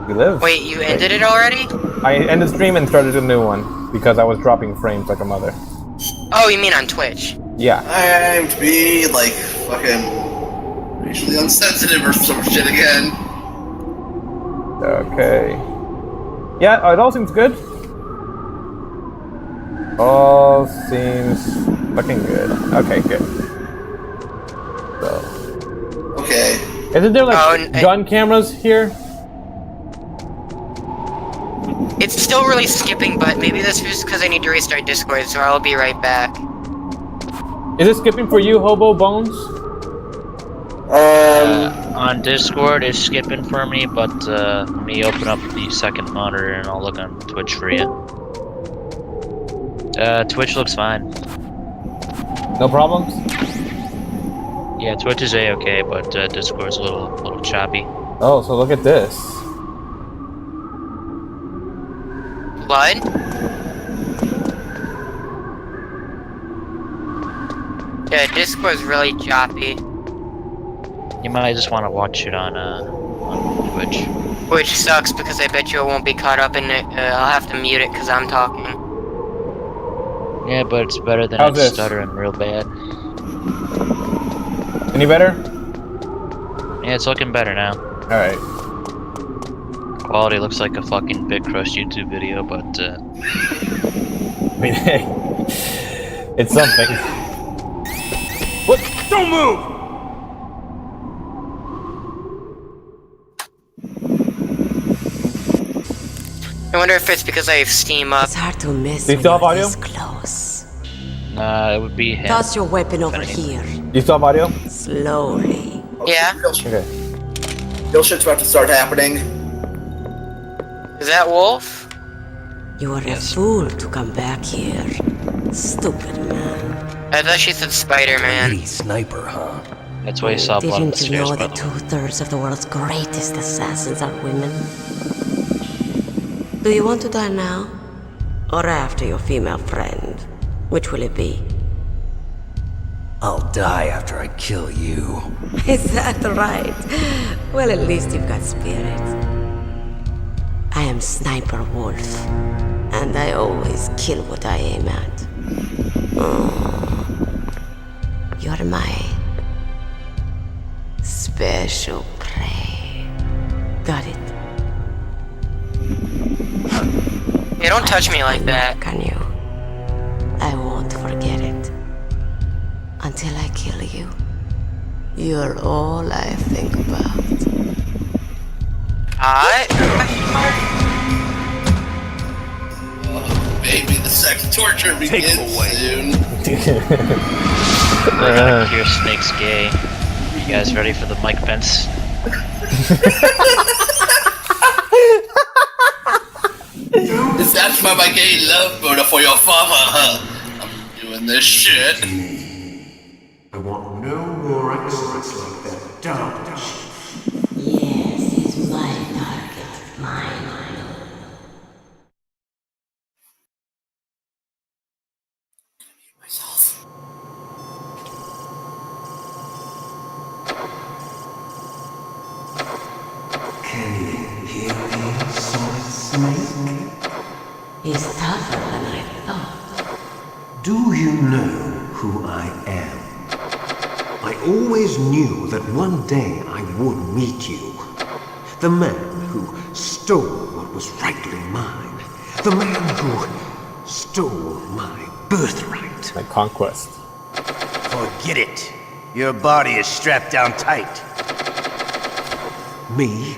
He lives. Wait, you ended it already? I ended the stream and started a new one because I was dropping frames like a mother. Oh, you mean on Twitch? Yeah. I'm to be like fucking racially insensitive or some shit again. Okay. Yeah, it all seems good. All seems looking good. Okay, good. So. Okay. Isn't there like gun cameras here? It's still really skipping, but maybe that's just because I need to restart Discord, so I'll be right back. Is it skipping for you, Hobo Bones? On Discord, it's skipping for me, but let me open up the second monitor and I'll look on Twitch for you. Twitch looks fine. No problems? Yeah, Twitch is A-okay, but Discord's a little choppy. Oh, so look at this. Blood? Yeah, Discord's really choppy. You might just want to watch it on Twitch. Which sucks because I bet you it won't be caught up in it. I'll have to mute it because I'm talking. Yeah, but it's better than How's it this? stuttering real bad. Any better? Yeah, it's looking better now. Alright. Quality looks like a fucking Big Crush YouTube video, but I mean, hey. It's something. What? Don't move! I wonder if it's because I have Steam up. It's hard to miss Do you when still have you're audio? this close. it would be him. Toss your weapon over here. You still have audio? Slowly. Yeah? Okay. Real shit's about to start happening. Is that Wolf? You are a fool to come back here. Stupid man. I thought she said Spider-Man. Pretty sniper, huh? That's why you saw blood on the Didn't you stairs, know by that the way. 2/3 of the world's greatest assassins are women? Do you want to die now? Or after your female friend? Which will it be? I'll die after I kill you. Is that right? Well, at least you've got spirit. I am Sniper Wolf, and I always kill what I aim at. You're my special prey. Got it? Yeah, don't touch me like that. Can you? I won't forget it. Until I kill you. You're all I think about. Maybe the sex torture begins soon. I gotta cure Snake's gay. You guys ready for the Mike Pence? Is that why my gay love murder for your father? I'm doing this shit. I want no more episodes like that. Don't. Yes, it's my target. Mine. Can you hear me, Solid Snake? He's tougher than I thought. Do you know who I am? I always knew that one day I would meet you. The man who stole what was rightly mine. The man who stole my birthright. My conquest. Forget it. Your body is strapped down tight. Me?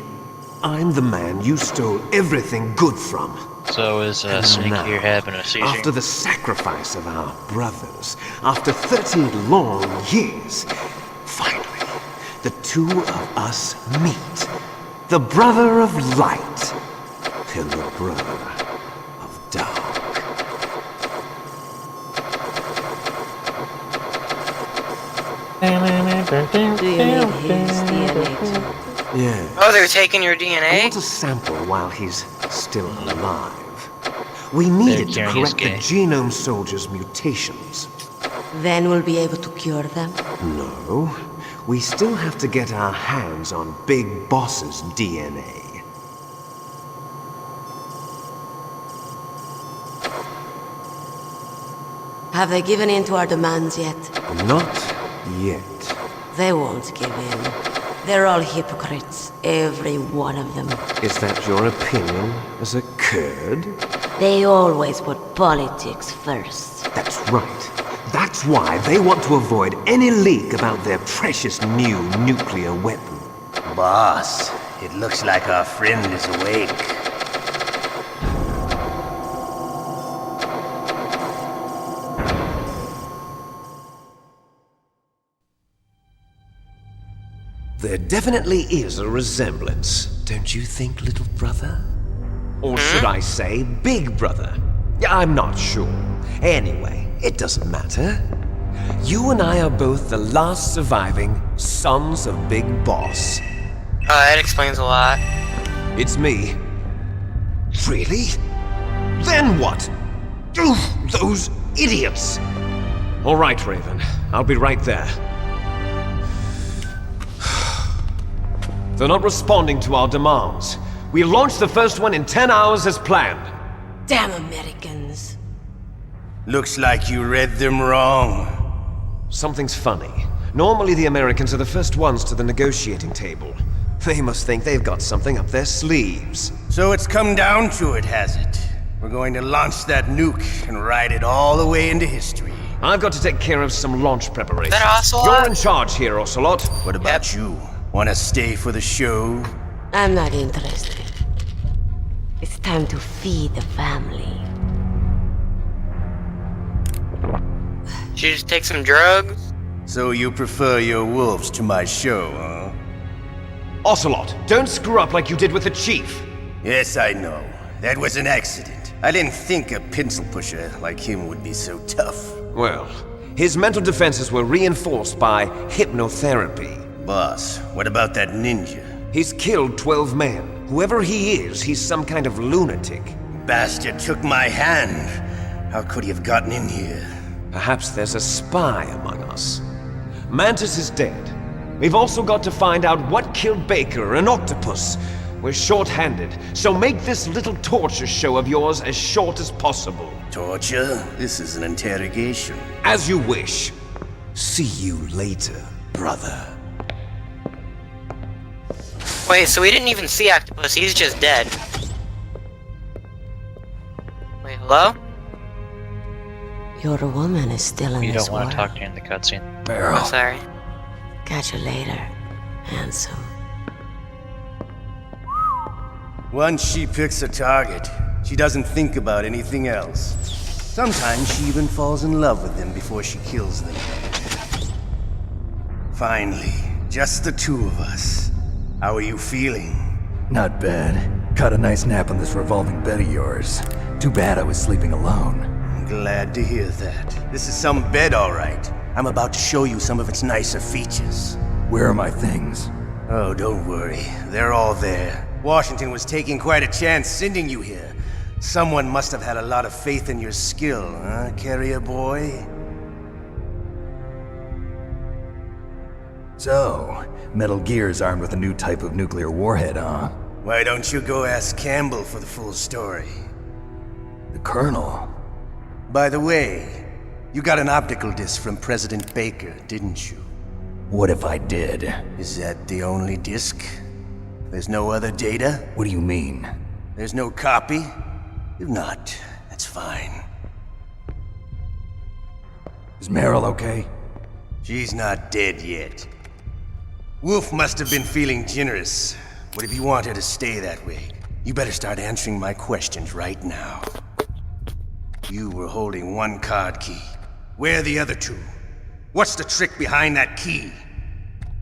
I'm the man you stole everything good from. So is Snake Now, here having a seizure? after the sacrifice of our brothers, after 30 long years, finally, the two of us meet. The brother of light and the brother of dark. Do you need his DNA too? Yeah. Oh, they're taking your I DNA? want a sample while he's still alive. We need it to curing his correct the genome soldier's mutations. Then we'll be able to cure them? No, we still have to get our hands on Big Boss's DNA. Have they given in to our demands yet? Not yet. They won't give in. They're all hypocrites, every one of them. Is that your opinion as a Kurd? They always put politics first. That's right. That's why they want to avoid any leak about their precious new nuclear weapon. Boss, it looks like our friend is awake. There definitely is a resemblance, don't you think, little brother? Or should I say, big brother? I'm not sure. Anyway, it doesn't matter. You and I are both the last surviving sons of Big Boss. That explains a lot. It's me. Really? Then what? Oof, those idiots! All right, Raven. I'll be right there. They're not responding to our demands. We launched the first one in 10 hours as planned. Damn Americans. Looks like you read them wrong. Something's funny. Normally the Americans are the first ones to the negotiating table. They must think they've got something up their sleeves. So it's come down to it, has it? We're going to launch that nuke and ride it all the way into history. I've got to take care of some launch preparations. That Ocelot? You're in charge here, Ocelot. What about you? Wanna stay for the show? I'm not interested. It's time to feed the family. Should you just take some drugs? So you prefer your wolves to my show, huh? Ocelot, don't screw up like you did with the chief. Yes, I know. That was an accident. I didn't think a pencil pusher like him would be so tough. Well, his mental defenses were reinforced by hypnotherapy. Boss, what about that ninja? He's killed 12 men. Whoever he is, he's some kind of lunatic. Bastard took my hand. How could he have gotten in here? Perhaps there's a spy among us. Mantis is dead. We've also got to find out what killed Baker and Octopus. We're short-handed, so make this little torture show of yours as short as possible. Torture? This is an interrogation. As you wish. See you later, brother. Wait, so we didn't even see Octopus, he's just dead. Wait, hello? Your woman is still in You this don't want war. to talk to you in the cutscene. Oh, sorry. Catch you later, handsome. Once she picks a target, she doesn't think about anything else. Sometimes she even falls in love with them before she kills them. Finally, just the two of us. How are you feeling? Not bad. Caught a nice nap on this revolving bed of yours. Too bad I was sleeping alone. I'm glad to hear that. This is some bed, all right. I'm about to show you some of its nicer features. Where are my things? Oh, don't worry. They're all there. Washington was taking quite a chance sending you here. Someone must have had a lot of faith in your skill, huh, carrier boy? So, Metal Gear's armed with a new type of nuclear warhead, huh? Why don't you go ask Campbell for the full story? The Colonel? By the way, you got an optical disc from President Baker, didn't you? What if I did? Is that the only disc? There's no other data? What do you mean? There's no copy? If not, that's fine. Is Meryl okay? She's not dead yet. Wolf must have been feeling generous. What if you want her to stay that way? You better start answering my questions right now. You were holding one card key. Where are the other two? What's the trick behind that key?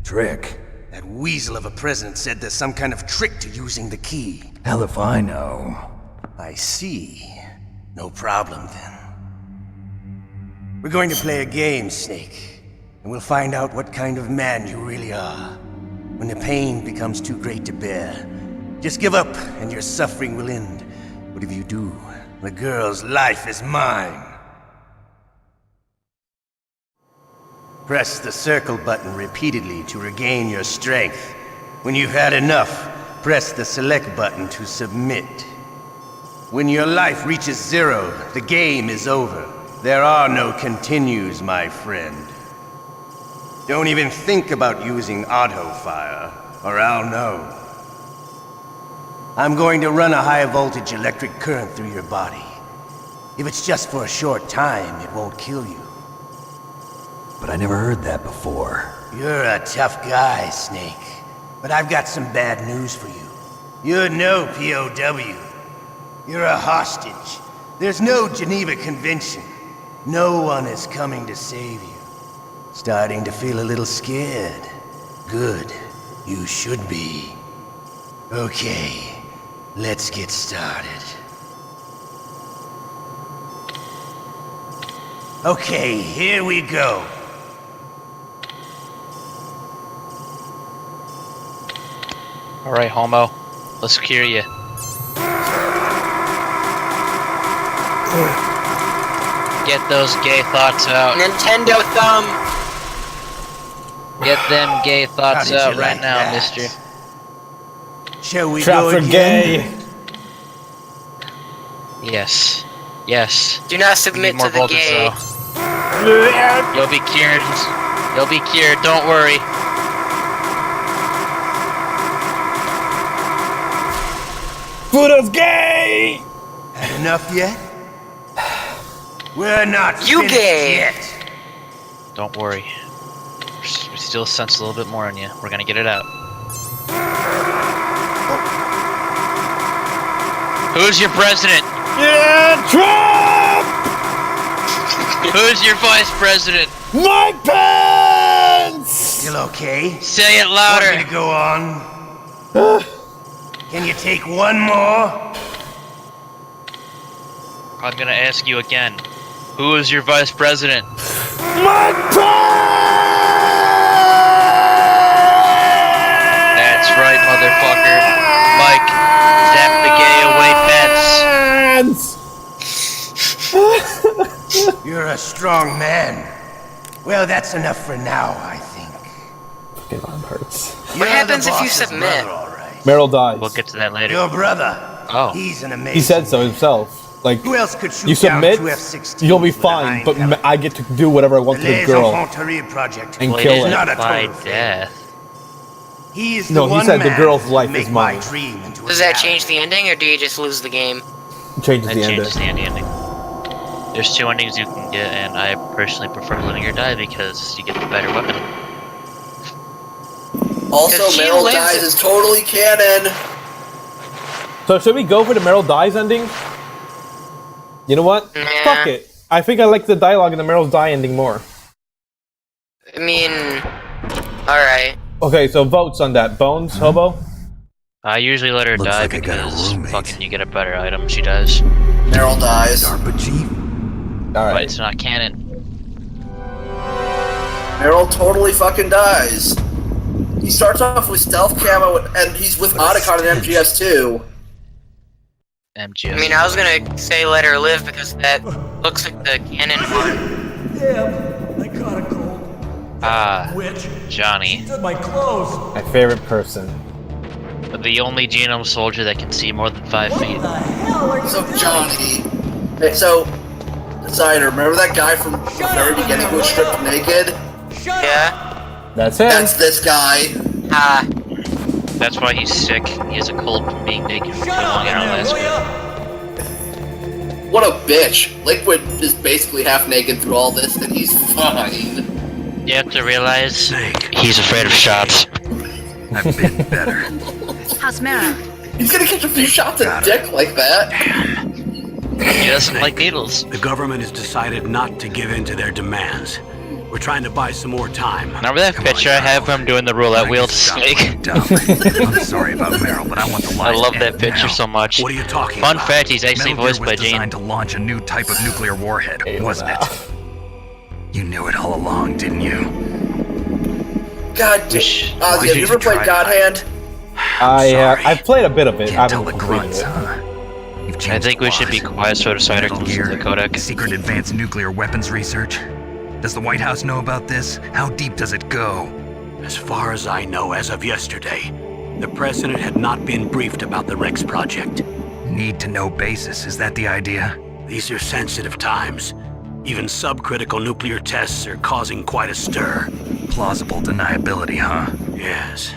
Trick? That weasel of a president said there's some kind of trick to using the key. Hell if I know. I see. No problem then. We're going to play a game, Snake. And we'll find out what kind of man you really are. When the pain becomes too great to bear, just give up and your suffering will end. But if you do, the girl's life is mine. Press the circle button repeatedly to regain your strength. When you've had enough, press the select button to submit. When your life reaches 0, the game is over. There are no continues, my friend. Don't even think about using auto fire, or I'll know. I'm going to run a high-voltage electric current through your body. If it's just for a short time, it won't kill you. But I never heard that before. You're a tough guy, Snake. But I've got some bad news for you. You're no POW. You're a hostage. There's no Geneva Convention. No one is coming to save you. Starting to feel a little scared. Good. You should be. Okay, let's get started. Okay, here we go. Alright, homo. Let's cure you. Get those gay thoughts out. Nintendo thumb! Get them gay thoughts How did out you right like now, that? mister. Shall we Trap go for again? gay. Yes. Yes. Do not We submit need more to the voltage, gay. though. You'll be cured. You'll be cured, don't worry. Buddha's gay! Had enough yet? We're not You finished gay! yet. Don't worry. We still sense a little bit more in you. We're gonna get it out. Who's your president? Yeah, Trump! Who's your vice president? Mike Pence! Still okay? Say it Want me louder. to go on? Can you take one more? I'm gonna ask you again. Who is your vice president? Mike Pence! That's right, motherfucker. Mike, zap the gay away, Pence. You're a strong man. Well, that's enough for now, I think. Fucking arm hurts. You're happens the if you boss's submit? brother, all right. Meryl dies. We'll get to that later. Your brother. Oh. He's an amazing. He said so himself. Like, Who else could shoot you down submit, two F-16s you'll be with a fine, but 9 I get to do whatever I want The to the Les girl Enfants project. and Well, kill it her. not a by total failure. death. He is No, the he one said the man girl's to life make is my mine. dream into a Does that reality. change the ending, or do you just lose the game? Changes That the changes ending. the ending. There's two endings you can get, and I personally prefer living or die because you get the better weapon. Also, Because she Meryl lives dies it. is totally canon. So should we go for the Meryl dies ending? You know what? Nah. Fuck it. I think I like the dialogue in the Meryl die ending more. I mean, alright. Okay, so votes on that. Bones, Hobo? I usually let her Looks die like I got a because roommate. fucking you get a better item. She does, Meryl dies. DARPA chief? but Alright. it's not canon. Meryl totally fucking dies. He starts off with stealth camo and he's with Otacon and MGS2. MGS. I mean, I was gonna say let her live because that looks like the canon one. Yeah, I caught a cold. Ah, Witch. Johnny, Did my clothes. My favorite person. the only genome soldier that can see more than 5 feet. What the hell are you So doing? Johnny. Hey, so, Designer, remember that guy from the very beginning who was stripped naked? Shut up. Yeah? That's him. That's this guy. Ah, That's why he's sick. He has a cold from being naked for too Shut up, long in man, will Alaska. ya? What a bitch. Liquid is basically half naked through all this and he's fine. You have to realize Snake. he's afraid of shots. I've been better. How's Mara? He's gonna catch a few shots in the dick like that. He doesn't like needles. The government has decided not to give in to their demands. We're trying to buy some more time. Remember that picture I have of him doing the roulette wheel to Snake? Dumb. I'm sorry about Meryl, but I want the I lies love to that end picture now. so much. What are you talking Fun about? fact, he's actually Metal Gear voiced by was Gene. designed to launch a new type of nuclear warhead, Hey, wasn't wow. it? You knew it all along, didn't you? God damn. Wish- Ozzy, have you ever played God Hand? Sorry. I've played a bit of it. I Can't tell haven't the completed grunts, it. huh? You've I changed think we a should be lot. quiet so Decider Metal comes to the Gear, codec. secret advanced nuclear weapons research. Does the White House know about this? How deep does it go? As far as I know, as of yesterday, the president had not been briefed about the Rex project. Need to know basis, is that the idea? These are sensitive times. Even subcritical nuclear tests are causing quite a stir. Plausible deniability, huh? Yes.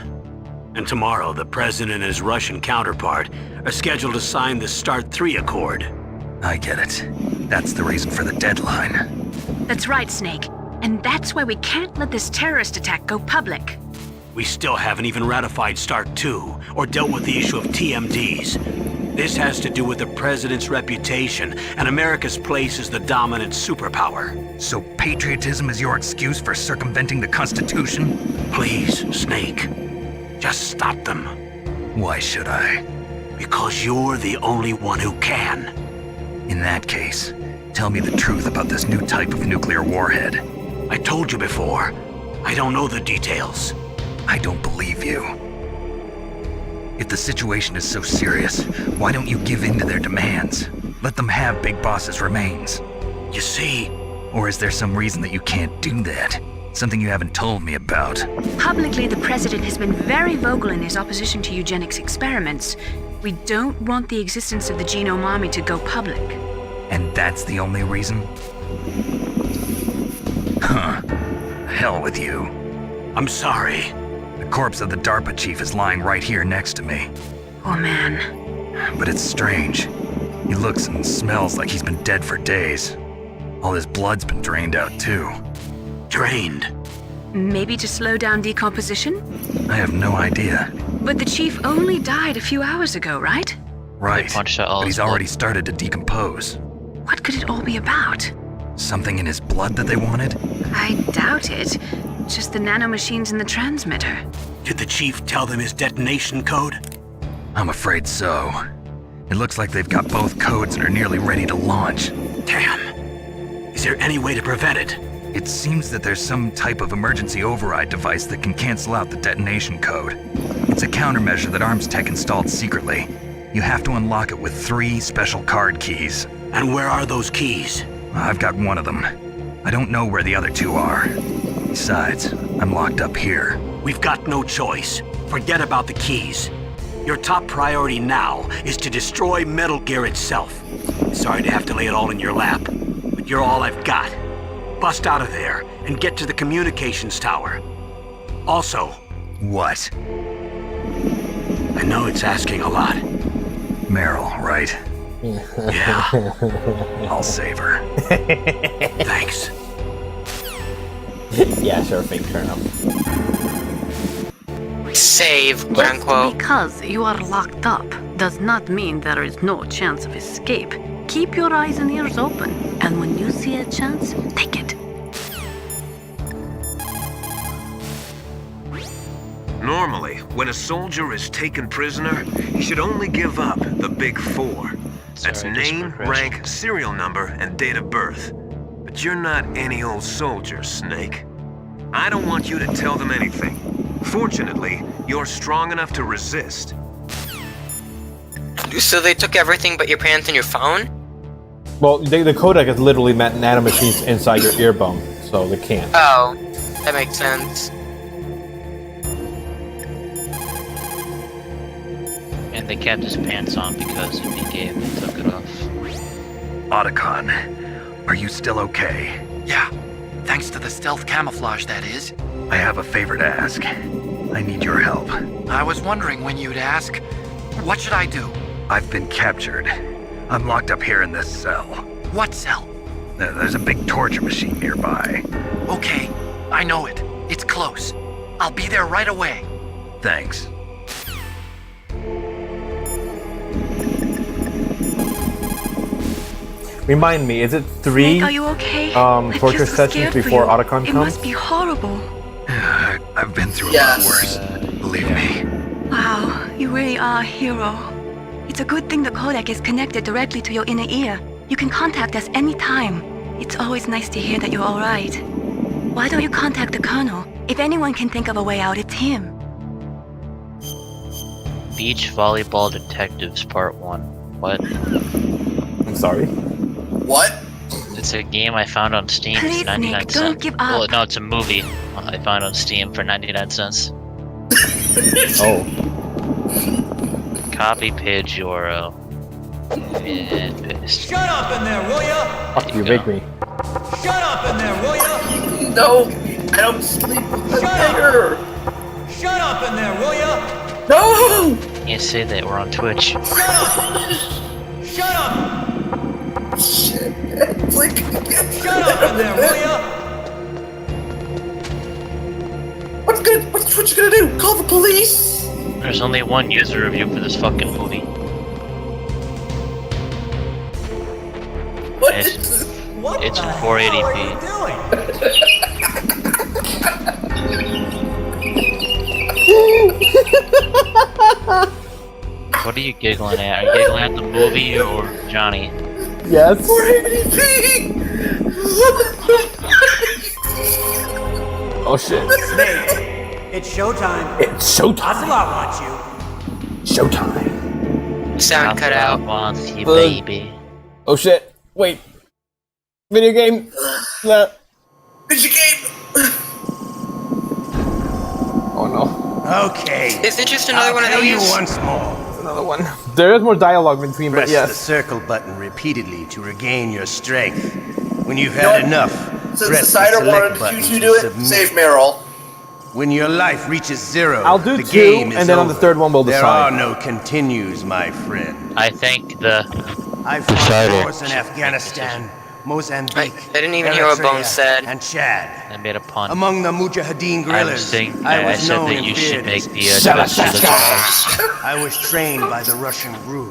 And tomorrow, the President and his Russian counterpart are scheduled to sign the START 3 Accord. I get it. That's the reason for the deadline. That's right, Snake. And that's why we can't let this terrorist attack go public. We still haven't even ratified START 2 or dealt with the issue of TMDs. This has to do with the President's reputation and America's place as the dominant superpower. So patriotism is your excuse for circumventing the Constitution? Please, Snake, just stop them. Why should I? Because you're the only one who can. In that case, tell me the truth about this new type of nuclear warhead. I told you before, I don't know the details. I don't believe you. If the situation is so serious, why don't you give in to their demands? Let them have Big Boss's remains. You see... Or is there some reason that you can't do that? Something you haven't told me about? Publicly, the president has been very vocal in his opposition to eugenics experiments. We don't want the existence of the genome army to go public. And that's the only reason? Huh. Hell with you. I'm sorry. The corpse of the DARPA chief is lying right here next to me. Oh man. But it's strange. He looks and smells like he's been dead for days. All his blood's been drained out too. Drained? Maybe to slow down decomposition? I have no idea. But the chief only died a few hours ago, right? Right, punched out all but his he's already started to decompose. What could it all be about? Something in his blood that they wanted? I doubt it. Just the nanomachines in the transmitter. Did the chief tell them his detonation code? I'm afraid so. It looks like they've got both codes and are nearly ready to launch. Damn. Is there any way to prevent it? It seems that there's some type of emergency override device that can cancel out the detonation code. It's a countermeasure that Arms Tech installed secretly. You have to unlock it with 3 special card keys. And where are those keys? I've got one of them. I don't know where the other 2 are. Besides, I'm locked up here. We've got no choice. Forget about the keys. Your top priority now is to destroy Metal Gear itself. Sorry to have to lay it all in your lap, but you're all I've got. Bust out of there and get to the communications tower. Also... What? I know it's asking a lot. Meryl, right? Yeah. I'll save her. Thanks. Yeah, sure thing, Colonel. Save, quote unquote. Because you are locked up does not mean there is no chance of escape. Keep your eyes and ears open, and when you see a chance, take it. Normally, when a soldier is taken prisoner, he should only give up the big 4. That's name, rank, serial number, and date of birth. But you're not any old soldier, Snake. I don't want you to tell them anything. Fortunately, you're strong enough to resist. So they took everything but your pants and your phone? Well, the codec is literally nanomachines inside your ear bone, so they can't. Oh, that makes sense. And they kept his pants on because if he gave, they took it off. Otacon, are you still okay? Yeah, thanks to the stealth camouflage, that is. I have a favor to ask. I need your help. I was wondering when you'd ask. What should I do? I've been captured. I'm locked up here in this cell. What cell? There's a big torture machine nearby. Okay, I know it. It's close. I'll be there right away. Thanks. Remind me, is it 3 Snake, are you okay? torture sessions before Otacon It comes? must be horrible. I've been through a lot worse, believe me. Wow, you really are a hero. It's a good thing the codec is connected directly to your inner ear. You can contact us anytime. It's always nice to hear that you're all right. Why don't you contact the Colonel? If anyone can think of a way out, it's him. Beach Volleyball Detectives Part 1. What? I'm sorry? What? It's a game I found on Steam Please, for 99 Nick, cents. don't give up. Well, no, it's a movie I found on Steam for 99 cents. Oh. Copy page URL. And paste. Shut up in there, will ya? Fuck you, go. Big me. Shut up in there, will ya? No, I don't sleep with the nigger. Shut up in there, will ya? No! Can't say that, we're on Twitch. Shut up! Shut up! Shit, it's like... Shut up in there, will ya? What you gonna do? Call the police? There's only one user review for this fucking movie. What? It's in 480p. What are you giggling at? Are you giggling at the movie or Johnny? Yes. 480p! Oh shit. Snake, it's showtime. It's showtime. Ocelot wants you. Showtime. Sound cut out. Wants you, baby. Oh shit. Wait. Video game. Nah. Video game! Oh no. Okay. Is it just another one of I'll tell these? you once more. Another one. There is more dialogue between, but Press the yes. circle button repeatedly to regain your strength. When you've had enough, Since press the cider the select wanted button you to to do it, submit. save Meryl. When your life reaches 0, I'll do the 2, game is and then on the over. third one we'll There decide. are no continues, my friend. I think the I fought cider wars in Afghanistan, Mozambique, I didn't even hear what Eritrea, Bones said. and Chad. I made a pun. Among the Mujahideen I guerrillas, was saying, I I was said known that in you fear should make the Shut up, Twitch listeners. I was trained by the Russian GRU.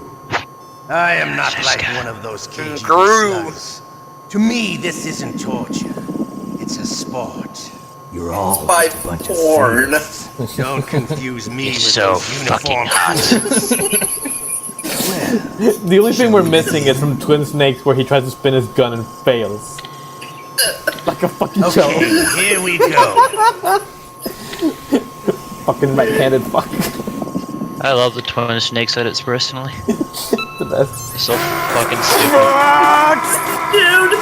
I am not like one of those cagey GRU. slugs. To me, this isn't torture. It's a sport. You're all By just a bunch of porn. freaks. Don't confuse me You're with so those fucking uniform hot. The only thing we're missing is from Twin Snakes where he tries to spin his gun and fails. Like a fucking Okay, joke. here we go. Fucking right-handed fuck. I love the Twin Snakes edits personally. The best. So fucking stupid. Dude!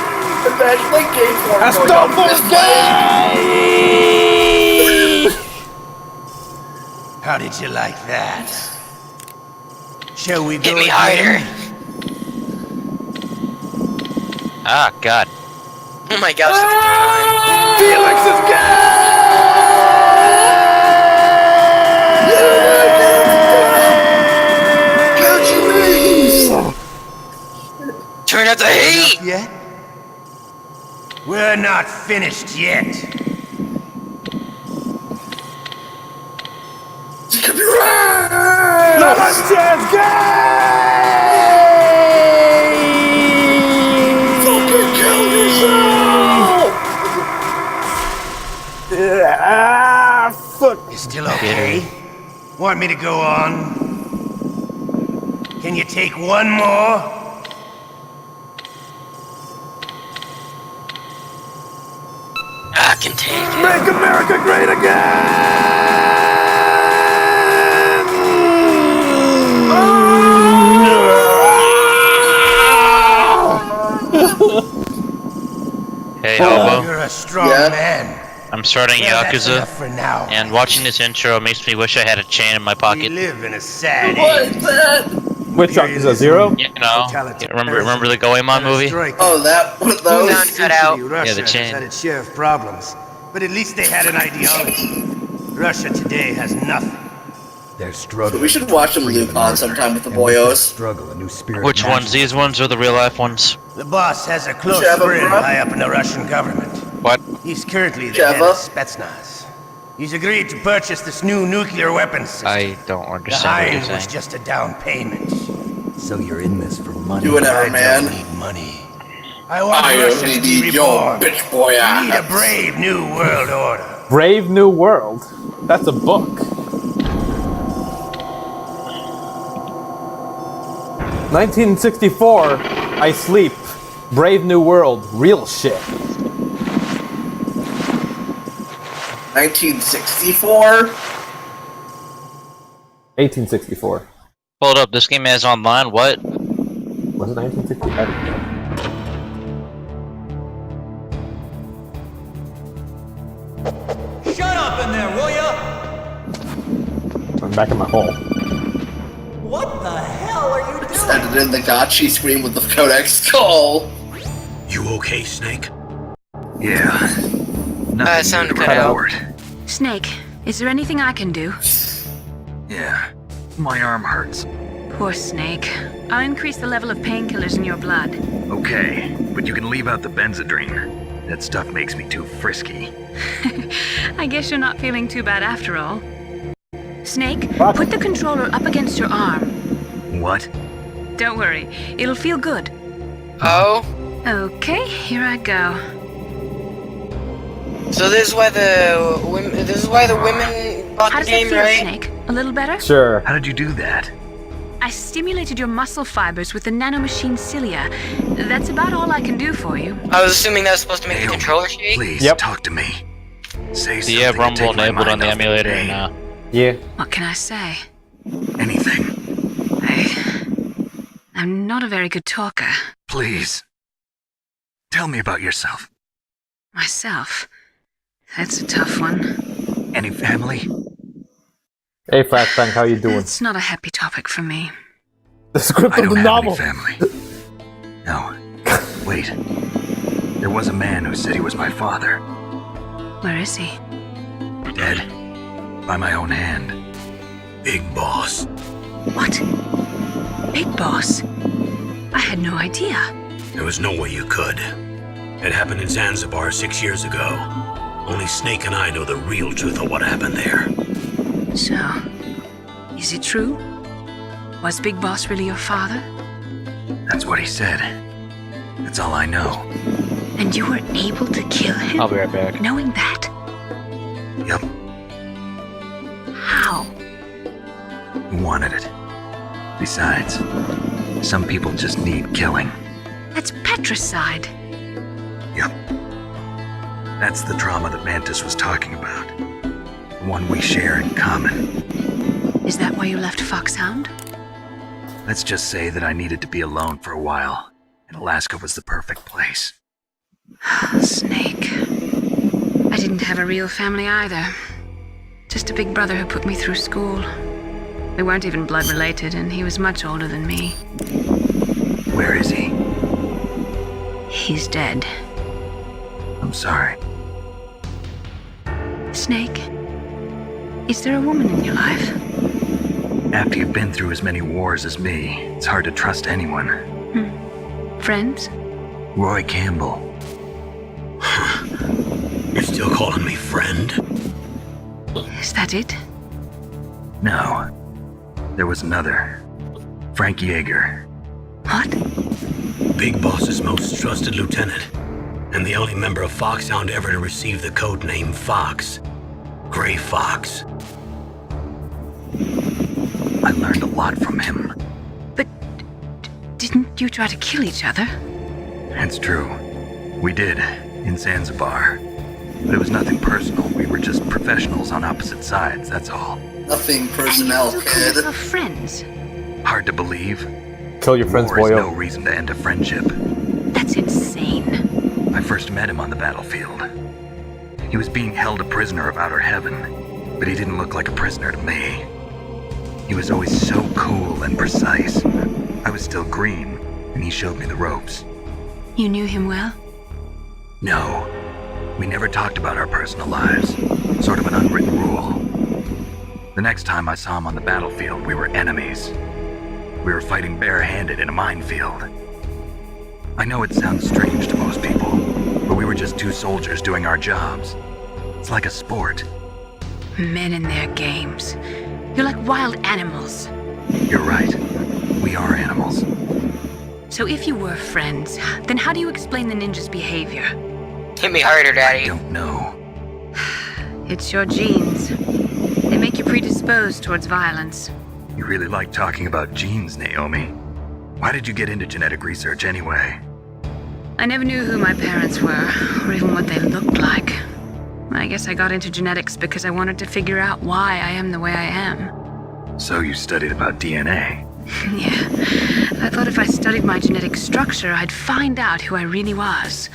Imagine like gay porn That's going not on this way. How did you like that? Shall we go Hit me again? harder. Ah, God. Oh my gosh, look at Felix is the time. Turn up the heat! Yet? We're not finished yet. You could be right! Let us just Fucking kill yourself! Ah, fuck. You still okay? Want me to go on? Can you take one more? I can take it. Make America great Hey, You're Hobo. a strong man. I'm starting Well, that's Yakuza, enough for now. and watching this intro makes me wish I had a chain in my We pocket. live in a sad What age. is that? Which Yakuza 0? You know, remember the Goemon movie? Oh, that one of those? Sound cut out. Russia Yeah, the chain. has had its share of problems, but at least they had an ideology. Russia today has nothing. They're struggling. We should watch them loop on sometime with the boyos. Struggle, a new spirit. Which ones? These ones or the real life ones? The boss has a close Java, friend bro. high up in the Russian government. What? He's currently the Java. head of Spetsnaz. He's agreed to purchase this new nuclear weapons system. I don't The understand what hind you're was saying. just a down payment. So you're in this for money. Do whatever, I man. don't need money. I want I Russia only to be need your reborn. bitch boy We need a ass. brave new world order. Brave New World. That's a book. 1964. I Sleep. Brave New World. Real shit. 1964? 1864. Hold up, this game has online, what? Was it 1960? I don't know. Shut up in there, will ya? I'm back in my hole. What the hell are you doing? Edited in the Gotchi screen with the Codex skull. You okay, Snake? Yeah. Nothing sound new to cut out. report. Snake, is there anything I can do? Yeah. My arm hurts. Poor Snake. I'll increase the level of painkillers in your blood. Okay, but you can leave out the Benzedrine. That stuff makes me too frisky. I guess you're not feeling too bad after all. Snake, put the controller up against your arm. What? Don't worry, it'll feel good. Oh? Okay, here I go. So this is why the women bought How the does game, it feel, right? Snake? A little better? Sure. How did you do that? I stimulated your muscle fibers with the nanomachine cilia. That's about all I can do for you. I was assuming that was supposed to make the controller shake. Please, talk to me. Say Do you have something to Rumble take my enabled on mind the off emulator pain. now? Yeah. What can I say? Anything. I'm not a very good talker. Please. Tell me about yourself. Myself. That's a tough one. Any family? Hey, Flashbang, how you doing? It's not a happy topic for me. The script I of don't the have novel. any family. No. Wait. There was a man who said he was my father. Where is he? Dead. By my own hand. Big Boss. What? Big Boss? I had no idea. There was no way you could. It happened in Zanzibar 6 years ago. Only Snake and I know the real truth of what happened there. So, is it true? Was Big Boss really your father? That's what he said. That's all I know. And you were able to kill him? I'll be right back. Knowing that? Yep. How? He wanted it. Besides, some people just need killing. That's patricide. Yep. That's the trauma that Mantis was talking about. The one we share in common. Is that why you left Foxhound? Let's just say that I needed to be alone for a while, and Alaska was the perfect place. Snake. I didn't have a real family either. Just a big brother who put me through school. We weren't even blood related, and he was much older than me. Where is he? He's dead. I'm sorry. Snake, is there a woman in your life? After you've been through as many wars as me, it's hard to trust anyone. Friends? Roy Campbell. You're still calling me friend? Is that it? No. There was another. Frank Yeager. What? Big Boss's most trusted lieutenant, and the only member of Foxhound ever to receive the code name Fox. Gray Fox. I learned a lot from him. But didn't you try to kill each other? It's true. We did, in Zanzibar. But it was nothing personal. We were just professionals on opposite sides, that's all. Nothing personnel, kid. You're friends. Hard to believe. Kill your friends, War is boyo. no reason to end a friendship. That's insane. I first met him on the battlefield. He was being held a prisoner of outer heaven, but he didn't look like a prisoner to me. He was always so cool and precise. I was still green, and he showed me the ropes. You knew him well? No, we never talked about our personal lives. Sort of an unwritten rule. The next time I saw him on the battlefield, we were enemies. We were fighting barehanded in a minefield. I know it sounds strange to most people, but we were just two soldiers doing our jobs. It's like a sport. Men and their games. You're like wild animals. You're right. We are animals. So if you were friends, then how do you explain the ninja's behavior? Hit me harder, Daddy. I don't know. It's your genes. They make you predisposed towards violence. You really like talking about genes, Naomi. Why did you get into genetic research anyway? I never knew who my parents were, or even what they looked like. I guess I got into genetics because I wanted to figure out why I am the way I am. So you studied about DNA? Yeah. I thought if I studied my genetic structure, I'd find out who I really was.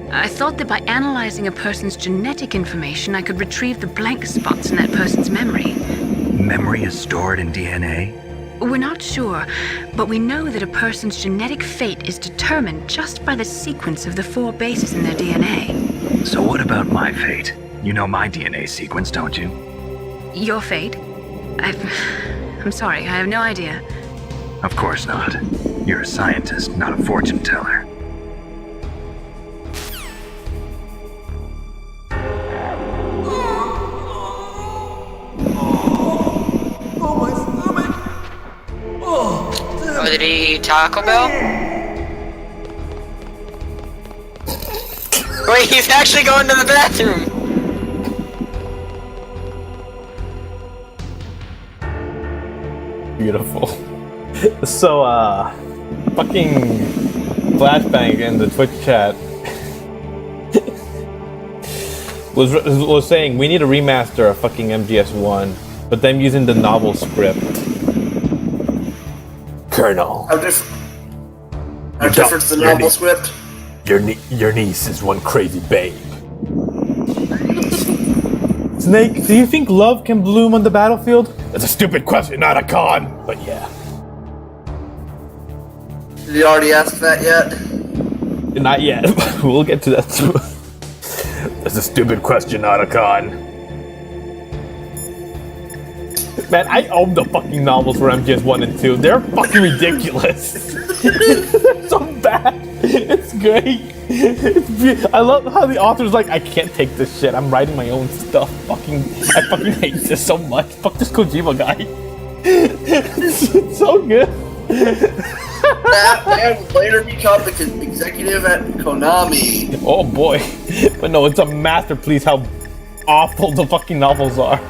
I thought that by analyzing a person's genetic information, I could retrieve the blank spots in that person's memory. Memory is stored in DNA? We're not sure, but we know that a person's genetic fate is determined just by the sequence of the 4 bases in their DNA. So what about my fate? You know my DNA sequence, don't you? Your fate? I'm sorry, I have no idea. Of course not. You're a scientist, not a fortune teller. Oh, did he eat Taco Bell? Wait, he's actually going to the bathroom! Beautiful. So, fucking Flashbang in the Twitch chat was saying we need to remaster a fucking MGS1, but them using the novel script. Colonel. How different's the novel script? Your niece is one crazy babe. Snake, do you think love can bloom on the battlefield? That's a stupid question, not a con. But yeah. Did you already ask that yet? Not yet. We'll get to that too. That's a stupid question, not a con. Man, I own the fucking novels for MGS1 and 2. They're fucking ridiculous. They're so bad. It's great. I love how the author's like, I can't take this shit. I'm writing my own stuff. I fucking hate this so much. Fuck this Kojima guy. It's so good. That man would later become the executive at Konami. Oh boy. But no, it's a masterpiece how awful the fucking novels are.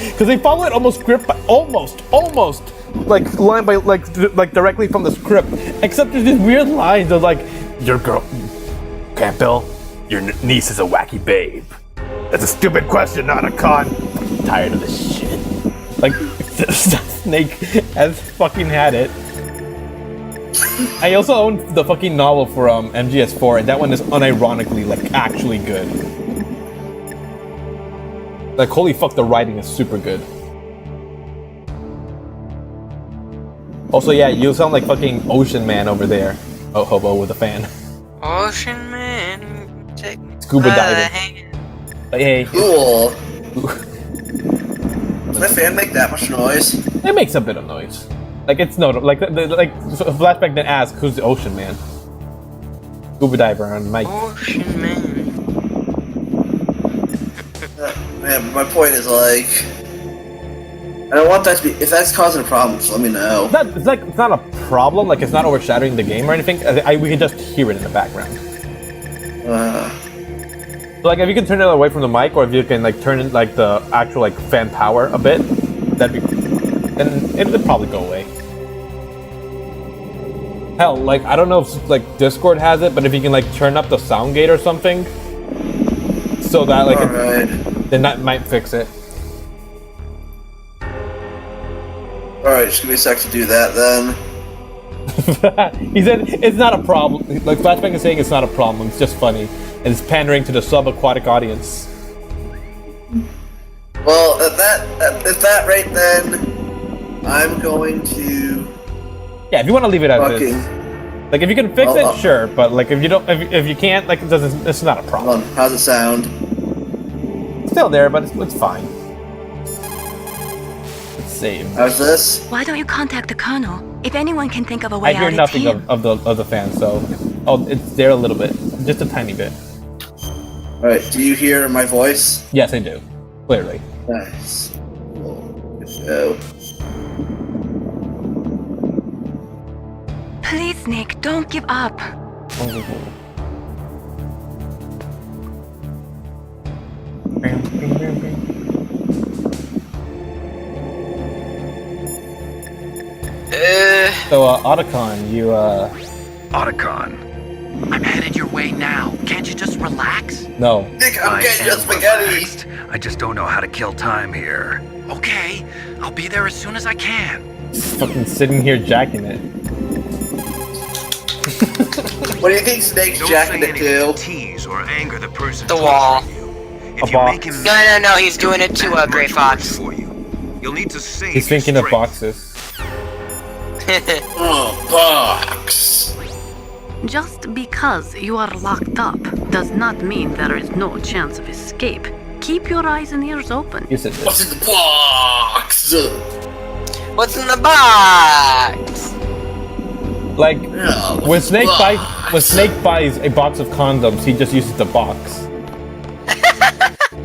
Because they follow it almost script by almost like line by like directly from the script. Except there's these weird lines of like, your girl, Campbell, your niece is a wacky babe. That's a stupid question, not a con. I'm tired of this shit. Like, Snake has fucking had it. I also own the fucking novel for MGS4, and that one is unironically like actually good. Like, holy fuck, the writing is super good. Also, yeah, you sound like fucking Ocean Man over there. Oh, hobo with a fan. Ocean Man, take me Scuba by the diving. hand. Like, hey. Cool. Does my fan make that much noise? It makes a bit of noise. Like, it's notable. Like, Flashback then asked, who's the Ocean Man? Scuba diver on mic. Ocean Man. Man, my point is like, I don't want that to be. If that's causing a problem, just let me know. It's not a problem. Like, it's not overshadowing the game or anything. We can just hear it in the background. So, like, if you can turn it away from the mic, or if you can like turn it like the actual like fan power a bit, then it would probably go away. Hell, like, I don't know if like Discord has it, but if you can like turn up the sound gate or something, so that like then that might fix it. Alright, just give me a sec to do that then. He said it's not a problem. Like, Flashbang is saying it's not a problem, it's just funny. And it's pandering to the sub-aquatic audience. Well, at that rate then, I'm going to... Yeah, if you want to leave it as is. Like, if you can fix it, sure. But like, if you don't, if you can't, like, it's not a problem. Hold on, how's it sound? It's still there, but it's fine. It's saved. How's this? Why don't you contact the Colonel? If anyone can think of a way I hear out, nothing it's him. of the fans, so it's there a little bit, just a tiny bit. Alright, do you hear my voice? Yes, I do. Clearly. Nice. Cool. Good show. Please, Nick, don't give up. So, Otacon, you, Otacon. I'm headed your way now. Can't you just relax? No. Nick, I'm getting your spaghetti! I just don't know how to kill time here. Okay, I'll be there as soon as I can. Just fucking sitting here jacking it. What do you think Snake's Don't jacking say it anything to? to tease or anger the person. The wall. If you make him No, he's doing it to Gray Fox. You'll need to save He's thinking of boxes. Oh, box. Just because you are locked up does not mean there is no chance of escape. Keep your eyes and ears open. You said What's in the box? What's in the box? Like Yeah, when what's in the Snake buys a box of condoms, he just uses the box.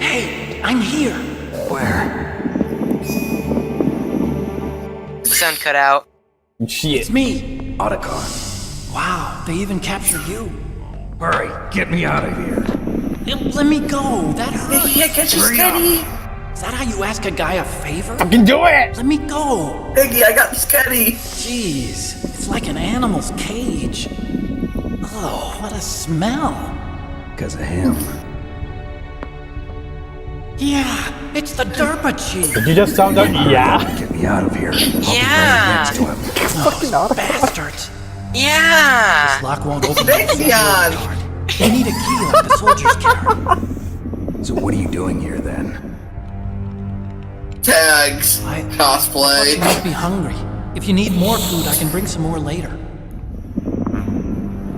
Hey, I'm here. Where? Sound cut out. Shit. It's me. Otacon. Wow, they even captured you. Hurry, get me out of here. Let me go. That hurt. Yeah, catch you Hurry steady. Is that how you ask a guy a favor? Fucking do it! Let me go. Piggy, I got steady. Jeez, it's like an animal's cage. Oh, what a smell. Because of him. Yeah, it's the Derpa Chief. Did you just sound like yeah? Get me out of here. Yeah. Next to him. Fucking out of Bastards. Yeah. This lock won't open. Lexion. You need a key like the soldiers carry. So what are you doing here then? Tags. I thought Cosplay. you might be hungry. If you need more food, I can bring some more later.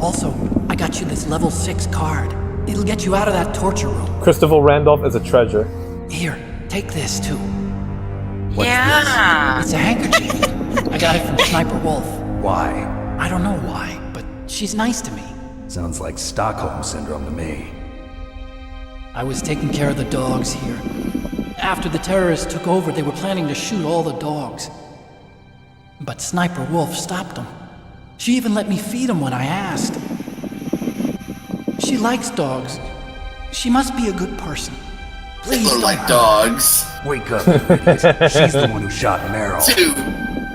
Also, I got you this level 6 card. It'll get you out of that torture room. Christopher Randolph is a treasure. Here, take this too. Yeah. It's a handkerchief. I got it from Sniper Wolf. Why? I don't know why, but she's nice to me. Sounds like Stockholm Syndrome to me. I was taking care of the dogs here. After the terrorists took over, they were planning to shoot all the dogs. But Sniper Wolf stopped them. She even let me feed them when I asked. She likes dogs. She must be a good person. Please People don't like hurt dogs. Wake up, ladies. She's the one who shot Meryl. Two.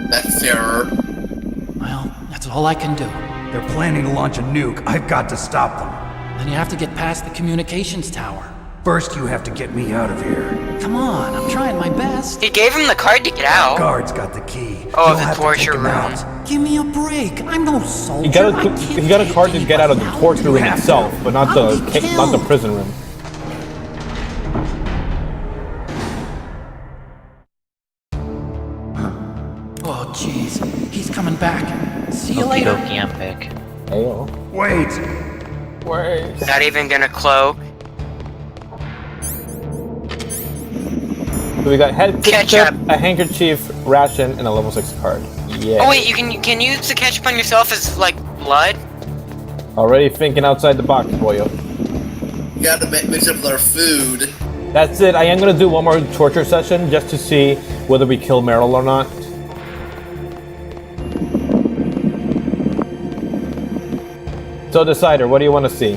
That's terror. Well, that's all I can do. They're planning to launch a nuke. I've got to stop them. Then you have to get past the communications tower. First, you have to get me out of here. Come on, I'm trying my best. He gave him the card to get out. Guard's got the key. Oh, You'll the have to torture take him room. out. Give me a break. I'm no soldier. He got a card to get out of the torture room itself, but not the prison room. Oh, jeez. He's coming back. See you later. Okie dokie, I'm back. Ayo. Wait. Not even gonna cloak. So we got head Ketchup. a handkerchief, ration, and a level 6 card. Yeah. Oh wait, you can use the ketchup on yourself as like blood? Already thinking outside the box, boyo. You gotta mix up their food. That's it. I am gonna do one more torture session just to see whether we kill Meryl or not. So decider, what do you want to see?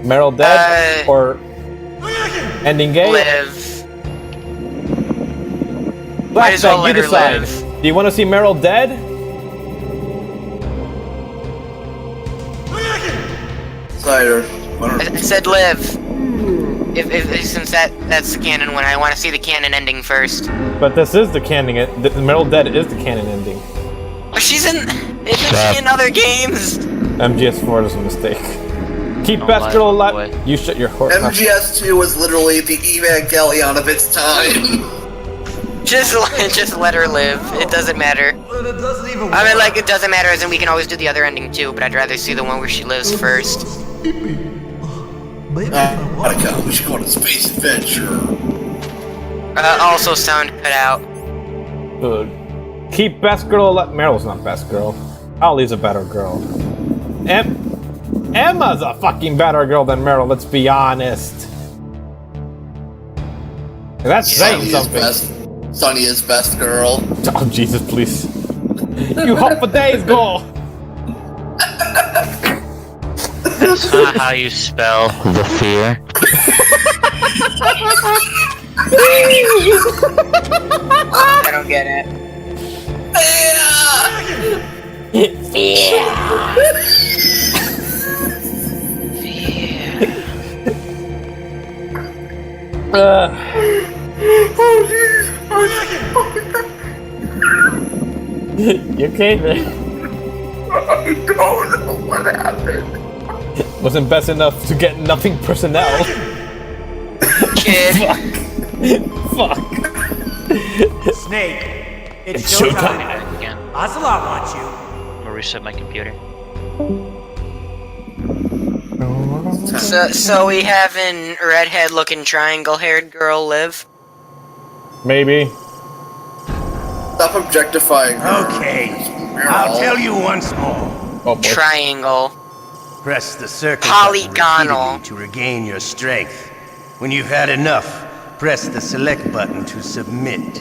Meryl dead or ending gay? Live. Might as well Blackstone, you let her decide. live. Do you want to see Meryl dead? Cider. I said live. If since that's the canon one, I want to see the canon ending first. But this is the canon. The Meryl dead is the canon ending. But isn't she in other games? MGS4 is a mistake. Keep Don't best lie, girl boy. alive. You shut your horse. MGS2 was literally the Evangelion of its time. Just let her live. It doesn't matter. But it doesn't even I mean, like, it doesn't matter, as in we can always do the other ending too, but I'd rather see the one where she lives first. Gotta go. We should go on a space adventure. Also sound cut out. Good. Keep best girl alive. Meryl's not best girl. Ollie's a better girl. Emma's a fucking better girl than Meryl, let's be honest. That's saying something. Sunny is best girl. Oh, Jesus, please. You hope for days, girl. That's not how you spell the fear. I don't get it. You okay there? I don't know what happened. Wasn't best enough to get nothing personnel. Kid. Fuck. Snake, it's Showtime. showtime. Again. Ocelot wants you. I'm gonna reset my computer. So we have an redhead-looking triangle-haired girl live? Maybe. Stop objectifying her. Okay, I'll tell you once more. Oh, boy. Triangle. Press the circle Polygonal. button repeatedly to regain your strength. When you've had enough, press the select button to submit.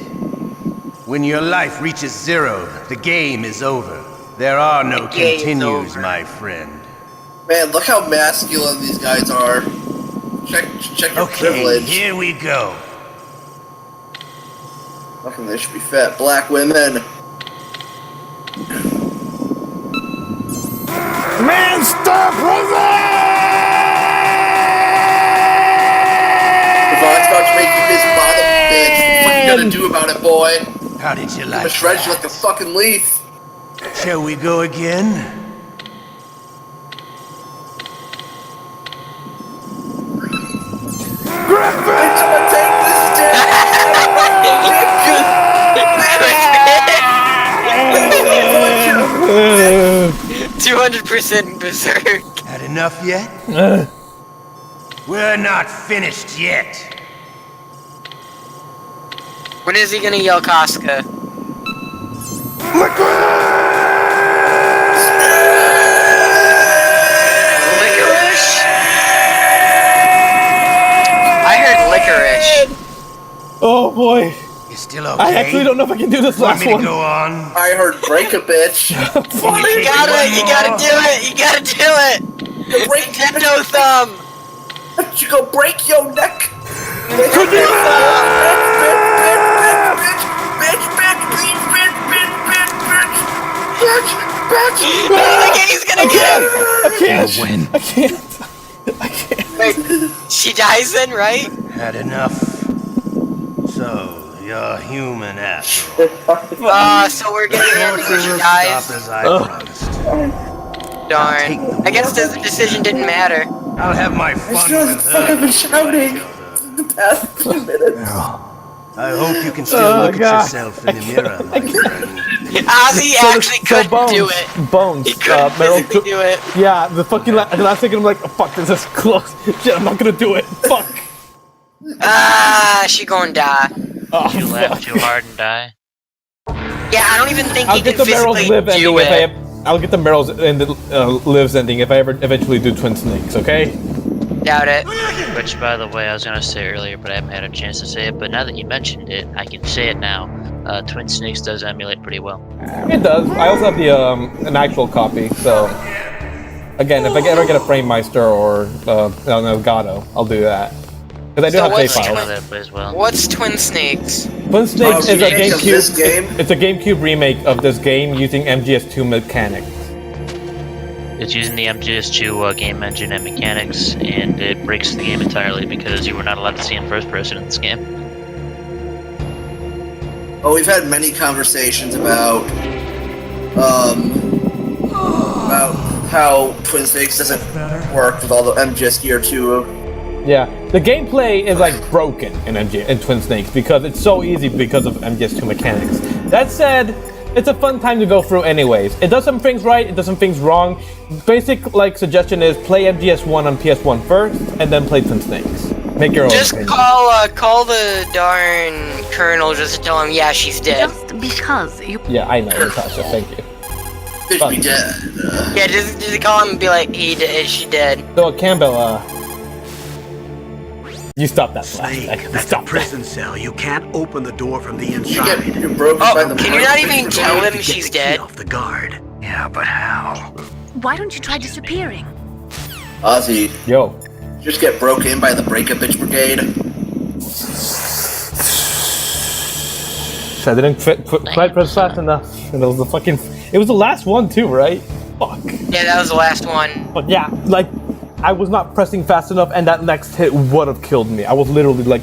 When your life reaches 0, the game is over. There are no The game's continues, over. my friend. Man, look how masculine these guys are. Check your Okay, privilege. here we go. Fucking, they should be fat black women. Man, stop Devon's about to make you his bottom bitch. What you gonna do about it, boy? How did you I'm like gonna shred that? you like a fucking leaf. Shall we go again? Take this dick! 200% berserk. Had enough yet? We're not finished yet. When is he gonna yell Casca? Licorice? I heard licorice. Oh boy. You still okay? I actually don't know if I can do this Want last me to one. go on? I heard break a bitch. You gotta do it! You gotta do it! Break Nintendo thumb! You go break your neck. He's gonna get it! I can't. Win. I can't. Wait, she dies then, right? Had enough. So, you're human after So we're getting in before she all. dies. Stop as I promised. Darn. I guess the decision didn't matter. I'll have my fun with her. I've been shouting the past few minutes. I hope you can still look God. at yourself in the mirror, my friend. Ozzy actually couldn't Bones, do it. Bones. He couldn't Meryl physically do it. Yeah, the fucking the last second I'm like, oh, fuck, this is close. Shit, I'm not gonna do it. Fuck. She gonna die. Oh, You laugh fuck. too hard and die. Yeah, I don't even think I'll he get can the Meryl's physically live ending do if it. I'll get the Meryl's and the lives ending if I ever eventually do Twin Snakes. Okay. Doubt it. Which, by the way, I was gonna say earlier, but I haven't had a chance to say it. But now that you mentioned it, I can say it now. Twin Snakes does emulate pretty well. It does. I also have the an actual copy. So again, if I ever get a Framemeister or an Elgato, I'll do that. Because I do So have save what's files. That plays well. What's Twin Snakes? Twin Snakes is a remake of this game? GameCube. It's a GameCube remake of this game using MGS2 mechanics. It's using the MGS2 game engine and mechanics, and it breaks the game entirely because you were not allowed to see in first person in this game. Oh, we've had many conversations about how Twin Snakes doesn't work with all the MGS Gear 2. Yeah, the gameplay is like broken in Twin Snakes because it's so easy because of MGS2 mechanics. That said, it's a fun time to go through anyways. It does some things right, it does some things wrong. Basic suggestion is play MGS1 on PS1 first, and then play Twin Snakes. Make your own Just opinion. call the darn colonel just to tell him, yeah, she's dead. Just because you. Yeah, I know, Natasha, thank you. Bitch be dead. Yeah, just call him and be like, she dead. So, Campbell, you stop that flash. Snake, that's a prison cell. You can't open the door from the inside. You're broken by the Can you not even tell him she's dead? Off the guard. Yeah, but how? Why don't you try disappearing? Ozzy, Yo. just get broke in by the Break-A Bitch Brigade. I didn't quite press fast enough. And it was it was the last one too, right? Fuck. Yeah, that was the last one. But yeah, I was not pressing fast enough, and that next hit would have killed me. I was literally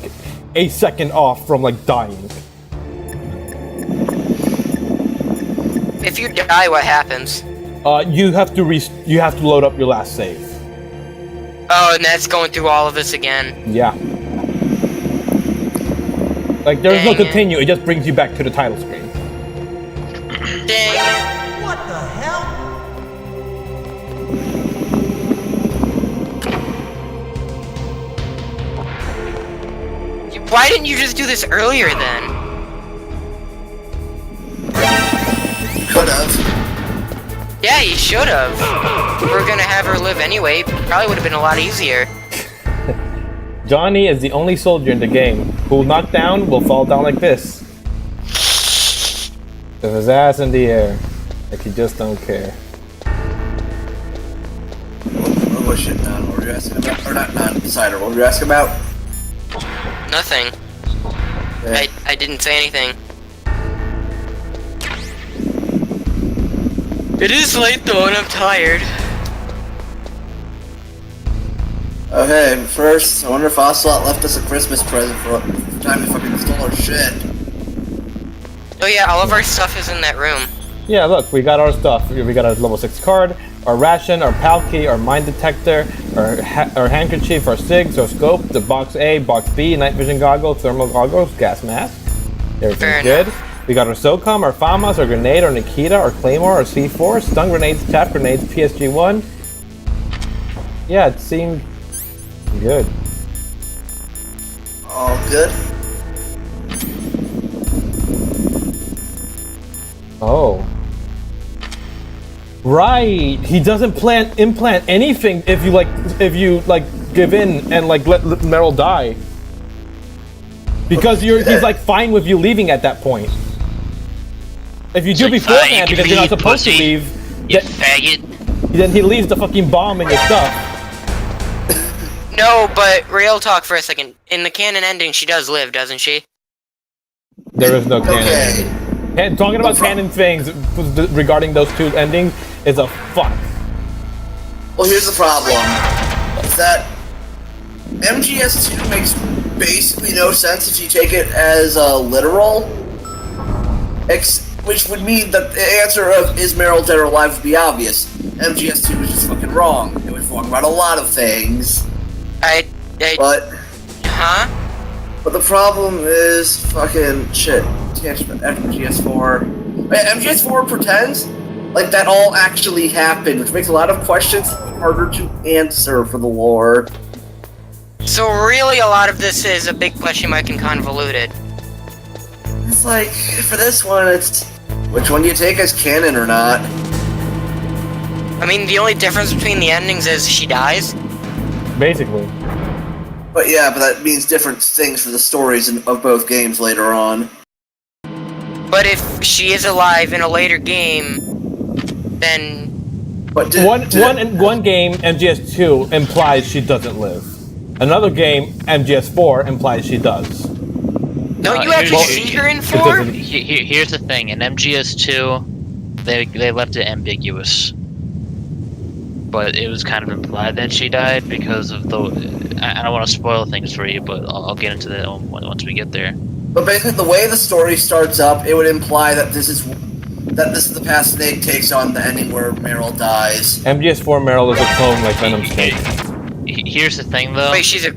a second off from dying. If you die, what happens? You have to load up your last save. Oh, and that's going through all of this again. Yeah. There's no Dang it. continue. It just brings you back to the title screen. Dang Why didn't you just do this earlier then? Could have. Yeah, you should have. We're gonna have her live anyway. Probably would have been a lot easier. Johnny is the only soldier in the game who will knock down will fall down like this. With his ass in the air. Like he just don't care. Oh shit, what were you asking about? Or not Decider, what were you asking about? Nothing. Yeah. I didn't say anything. It is late though, and I'm tired. Okay, first, I wonder if Ocelot left us a Christmas present for the time we fucking stole our shit. Oh yeah, all of our stuff is in that room. Yeah, look, we got our stuff. We got our level 6 card, our ration, our PAL key, our mine detector, our handkerchief, our SIGs, our scope, the box A, box B, night vision goggles, thermal goggles, gas mask. Everything's good. We got our SOCOM, our FAMAS, our grenade, our Nikita, our Claymore, our C4, stun grenades, chaff grenades, PSG-1. Yeah, it seemed good. All good? Oh. Right. He doesn't implant anything if you give in and like let Meryl die. Because he's like fine with you leaving at that point. If you do like, beforehand you because you're not supposed to leave, you faggot. Then he leaves the fucking bomb in your stuff. No, but real talk for a second. In the canon ending, she does live, doesn't she? There is no canon ending. And talking about canon things regarding those two endings is a fuck. Well, here's the problem. Is that MGS2 makes basically no sense if you take it as literal. Which would mean that the answer of is Meryl dead or alive would be obvious. MGS2 was just fucking wrong. It was wrong about a lot of things. But the problem is fucking shit. MGS4. MGS4 pretends like that all actually happened, which makes a lot of questions harder to answer for the lore. So really, a lot of this is a big question mark and convoluted. It's like, for this one, it's which one do you take as canon or not? I mean, the only difference between the endings is she dies. Basically. But yeah, but that means different things for the stories of both games later on. But if she is alive in a later game, then... But one game, MGS2, implies she doesn't live. Another game, MGS4, implies she does. Don't you actually see her in 4? Here's the thing. In MGS2, they left it ambiguous. But it was kind of implied that she died because of the... I don't want to spoil things for you, but I'll get into that once we get there. But basically, the way the story starts up, it would imply that this is the path Snake takes on the ending where Meryl dies. MGS4 Meryl is a clone like Venom Snake. Here's the thing, though. Wait, she's a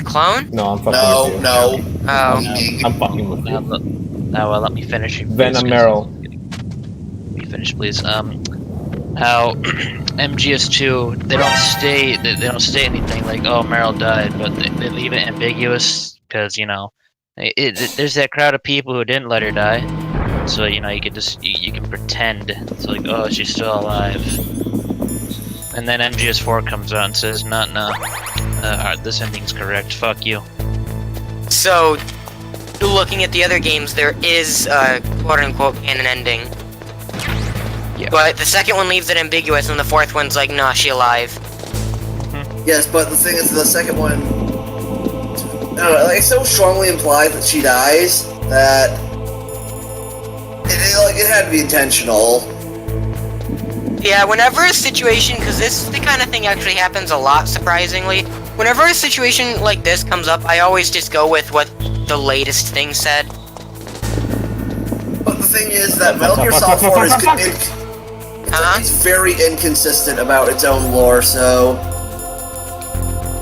clone? No, I'm fucking with you. No. Oh. I'm fucking with you. Now, let me finish. Venom Meryl. Let me finish, please. How MGS2 they don't say anything like, oh, Meryl died, but they leave it ambiguous because there's that crowd of people who didn't let her die, so you can pretend it's like, oh, she's still alive. And then MGS4 comes out and says, no, this ending's correct. Fuck you. So, looking at the other games, there is a quote-unquote canon ending. Yeah. But the second one leaves it ambiguous, and the fourth one's like, nah, she alive. Yes, but the thing is, the second one, I don't know, it's so strongly implied that she dies that it had to be intentional. Yeah, whenever a situation, because this the kind of thing actually happens a lot, surprisingly. Whenever a situation like this comes up, I always just go with what the latest thing said. But the thing is that Metal Gear Solid 4 is it's very inconsistent about its own lore, so...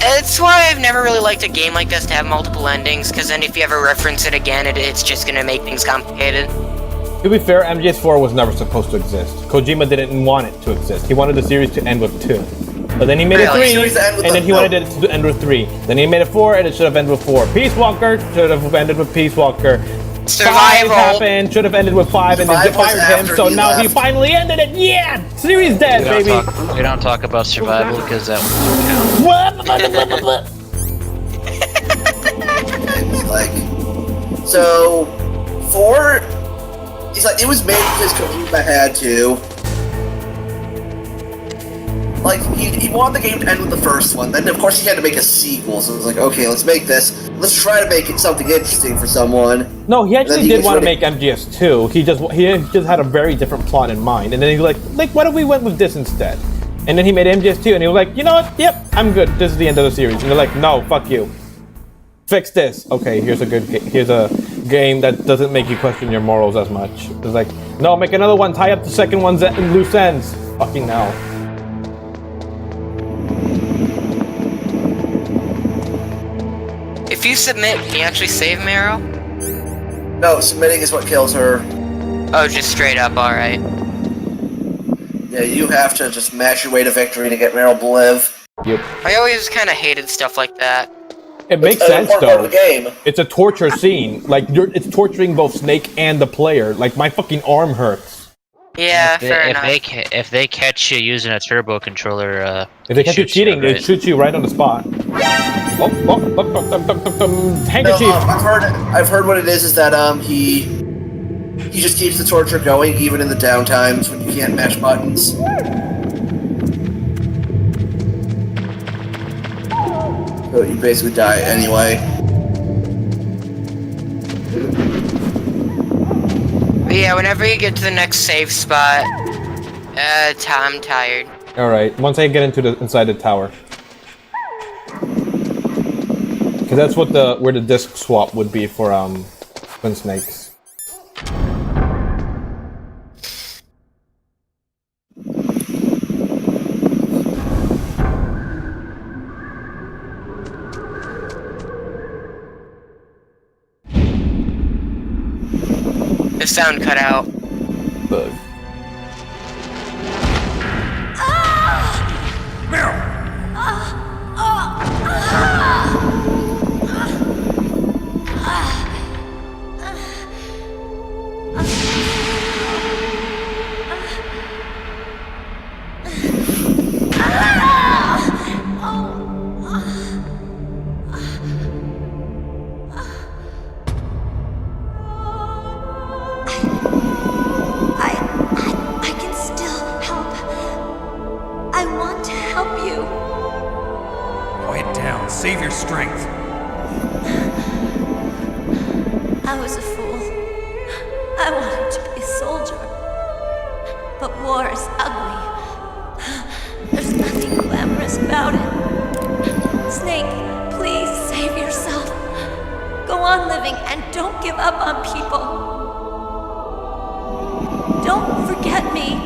It's why I've never really liked a game like this to have multiple endings, because then if you ever reference it again, it's just gonna make things complicated. To be fair, MGS4 was never supposed to exist. Kojima didn't want it to exist. He wanted the series to end with 2. But then he made it Really? 3, and then he wanted it to end with 3. Then he made it 4, and it should have ended with 4. Peace Walker should have ended with Peace Walker. 5 Survival. happened, should have ended with 5, and then they fired him, so now he finally ended it. Yeah! Series dead, baby! We don't talk about survival because that one don't count. Like, so 4, he's like, it was made because Kojima had to. Like, he wanted the game to end with the first one, then of course he had to make a sequel, so it was like, okay, let's make this. Let's try to make it something interesting for someone. No, he actually did want to make MGS2. He just had a very different plot in mind, and then he was like, what if we went with this instead? And then he made MGS2, and he was like, you know what? Yep, I'm good. This is the end of the series. And they're like, no, fuck you. Fix this. Okay, here's a game that doesn't make you question your morals as much. It's like, no, make another one. Tie up the second one's loose ends. Fucking hell. If you submit, can you actually save Meryl? No, submitting is what kills her. Oh, just straight up, alright. Yeah, you have to just mash your way to victory to get Meryl to live. Yep. I always kind of hated stuff like that. It makes sense part though. of the game. It's a torture scene. Like it's torturing both Snake and the player. Like my fucking arm hurts. Yeah, fair enough. If they catch you using a turbo controller, if they catch you cheating, they shoot you right on the spot. Handkerchief. No, I've heard what it is that he just keeps the torture going even in the downtimes when you can't mash buttons. So you basically die anyway. But yeah, whenever you get to the next save spot, I'm tired. All right, once I get inside the tower, because that's what where the disc swap would be for Twin Snakes. The sound cut out. Bug. I can still help. I want to help you. Quiet down. Save your strength. I was a fool. I wanted to be a soldier. But war is ugly. There's nothing glamorous about it. Snake, please save yourself. Go on living and don't give up on people. Don't forget me.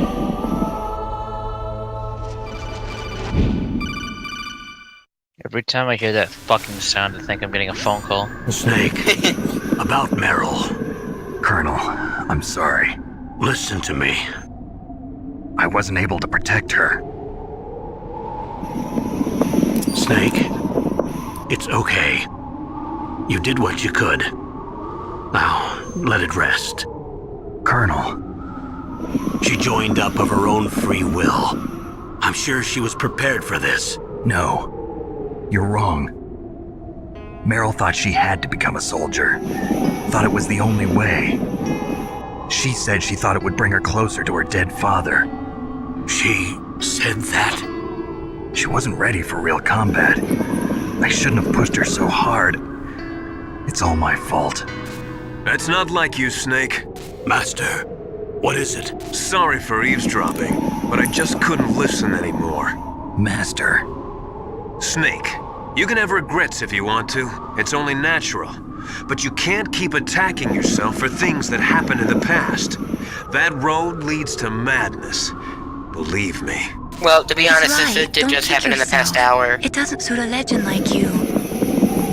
Every time I hear that fucking sound, I think I'm getting a phone call. Snake, about Meryl. Colonel, I'm sorry. Listen to me. I wasn't able to protect her. Snake, it's okay. You did what you could. Now, let it rest. Colonel. She joined up of her own free will. I'm sure she was prepared for this. No, you're wrong. Meryl thought she had to become a soldier. Thought it was the only way. She said she thought it would bring her closer to her dead father. She said that? She wasn't ready for real combat. I shouldn't have pushed her so hard. It's all my fault. That's not like you, Snake. Master, what is it? Sorry for eavesdropping, but I just couldn't listen anymore. Master. Snake, you can have regrets if you want to. It's only natural. But you can't keep attacking yourself for things that happened in the past. That road leads to madness. Believe me. Well, to be honest, He's this right. did Don't just kid happen in the past yourself. hour. It doesn't suit a legend like you.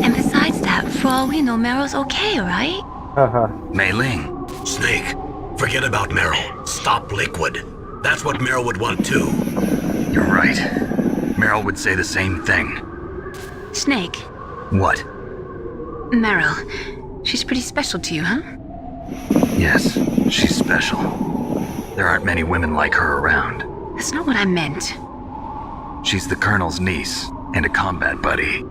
And besides that, for all we know, Meryl's okay, right? Mei Ling. Snake, forget about Meryl. Stop Liquid. That's what Meryl would want too. You're right. Meryl would say the same thing. Snake, What? Meryl, she's pretty special to you, huh? Yes, she's special. There aren't many women like her around. That's not what I meant. She's the Colonel's niece and a combat buddy.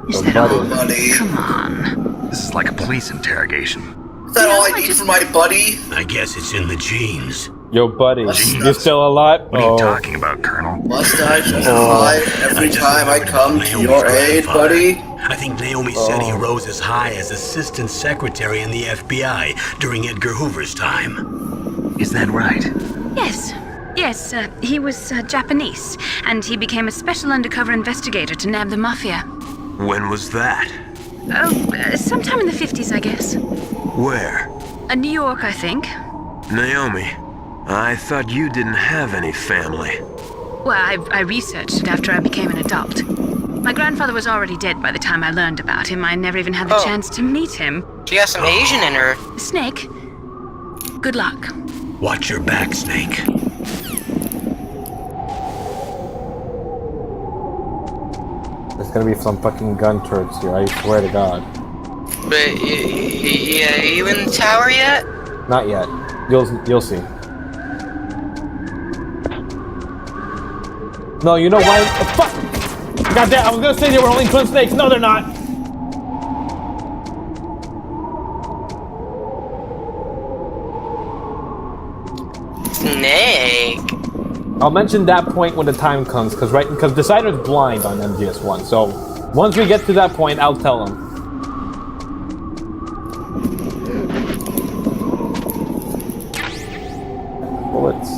Is that all? Buddy. Come on. This is like a police interrogation. Is that all I need for my buddy? I guess it's in the genes. Yo, buddy, you still alive? What are you talking about, Colonel? Must I justify every time I come to your aid, buddy? I think Naomi said he rose as high as assistant secretary in the FBI during Edgar Hoover's time. Is that right? Yes. Yes, he was Japanese, and he became a special undercover investigator to nab the mafia. When was that? Oh, sometime in the 50s, I guess. Where? New York, I think. Naomi, I thought you didn't have any family. Well, I researched it after I became an adult. My grandfather was already dead by the time I learned about him. I never even had the chance to meet him. She got some Asian in her. Snake, good luck. Watch your back, Snake. There's gonna be some fucking gun turrets here, I swear to God. But, yeah, are you in the tower yet? Not yet. You'll see. No, you know why? Oh, fuck! Goddamn, I was gonna say they were only twin snakes. No, they're not. Snake. I'll mention that point when the time comes, because Decider's blind on MGS1. So once we get to that point, I'll tell him. Bullets.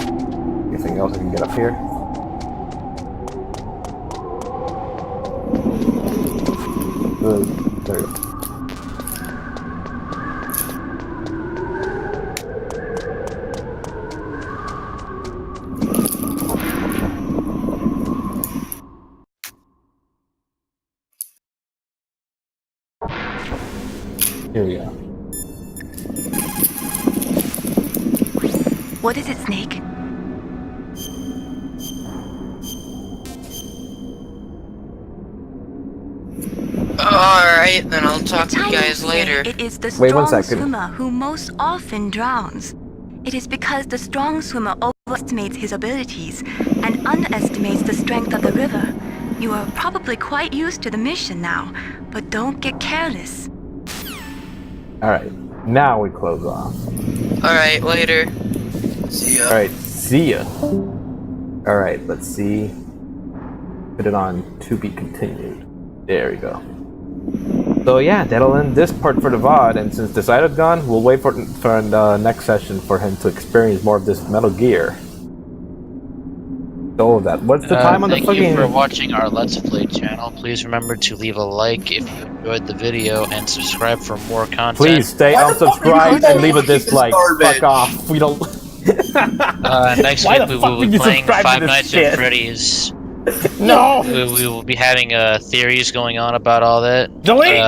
Anything else I can get up here? Good. There you go. Here we go. What is it, Snake? Alright, then I'll talk to you guys Say later. It is the Wait 1 strong second. swimmer who most often drowns. It is because the strong swimmer overestimates his abilities and underestimates the strength of the river. You are probably quite used to the mission now, but don't get careless. Alright, now we close off. Alright, later. See ya. Alright, see ya. Alright, let's see. Put it on to be continued. There we go. So yeah, that'll end this part for the VOD, and since Decider's gone, we'll wait for the next session for him to experience more of this Metal Gear. All of that. What's the time on the fucking... Thank you for watching our Let's Play channel. Please remember to leave a like if you enjoyed the video and subscribe for more content. Please stay unsubscribed and leave a dislike. Fuck off. We don't... Next Why week the we fuck will would be you playing subscribe to Five this Nights shit? at Freddy's. No! We will be having theories going on about all that. Delete!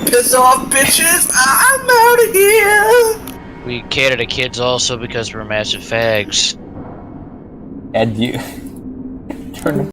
Piss off, bitches! I'm out of here! We cater to kids also because we're massive fags. And you... Turn